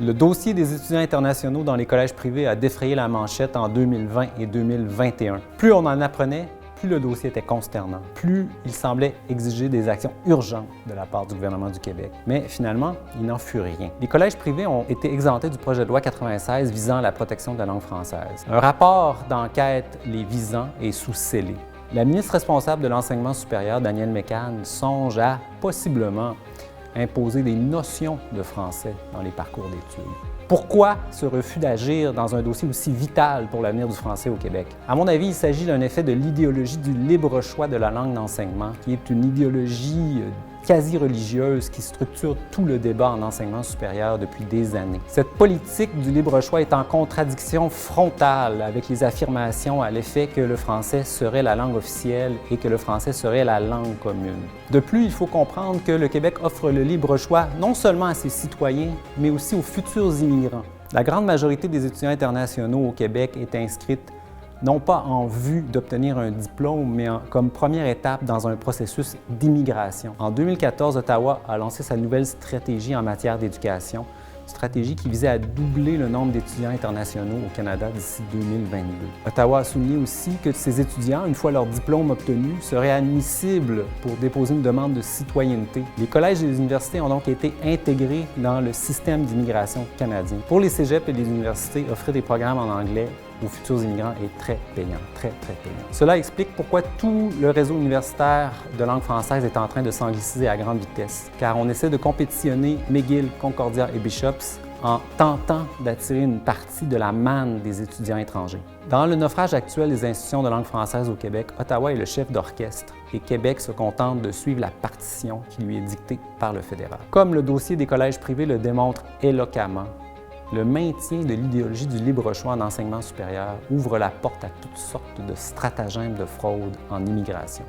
Le dossier des étudiants internationaux dans les collèges privés a défrayé la manchette en 2020 et 2021. Plus on en apprenait, plus le dossier était consternant, plus il semblait exiger des actions urgentes de la part du gouvernement du Québec. Mais finalement, il n'en fut rien. Les collèges privés ont été exemptés du projet de loi 96 visant la protection de la langue française. Un rapport d'enquête les visant est sous scellé. La ministre responsable de l'enseignement supérieur, Danielle Mécan, songe à, possiblement, imposer des notions de français dans les parcours d'études. Pourquoi ce refus d'agir dans un dossier aussi vital pour l'avenir du français au Québec? À mon avis, il s'agit d'un effet de l'idéologie du libre choix de la langue d'enseignement, qui est une idéologie quasi-religieuse qui structure tout le débat en enseignement supérieur depuis des années. Cette politique du libre choix est en contradiction frontale avec les affirmations à l'effet que le français serait la langue officielle et que le français serait la langue commune. De plus, il faut comprendre que le Québec offre le libre choix non seulement à ses citoyens, mais aussi aux futurs immigrants. La grande majorité des étudiants internationaux au Québec est inscrite non pas en vue d'obtenir un diplôme, mais comme première étape dans un processus d'immigration. En 2014, Ottawa a lancé sa nouvelle stratégie en matière d'éducation, stratégie qui visait à doubler le nombre d'étudiants internationaux au Canada d'ici 2022. Ottawa a souligné aussi que ces étudiants, une fois leur diplôme obtenu, seraient admissibles pour déposer une demande de citoyenneté. Les collèges et les universités ont donc été intégrés dans le système d'immigration canadien. Pour les cégeps et les universités, offrir des programmes en anglais aux futurs immigrants est très payant, très payant. Cela explique pourquoi tout le réseau universitaire de langue française est en train de s'angliciser à grande vitesse, car on essaie de compétitionner McGill, Concordia et Bishops en tentant d'attirer une partie de la manne des étudiants étrangers. Dans le naufrage actuel des institutions de langue française au Québec, Ottawa est le chef d'orchestre et Québec se contente de suivre la partition qui lui est dictée par le fédéral. Comme le dossier des collèges privés le démontre éloquemment, le maintien de l'idéologie du libre choix en enseignement supérieur ouvre la porte à toutes sortes de stratagèmes de fraude en immigration.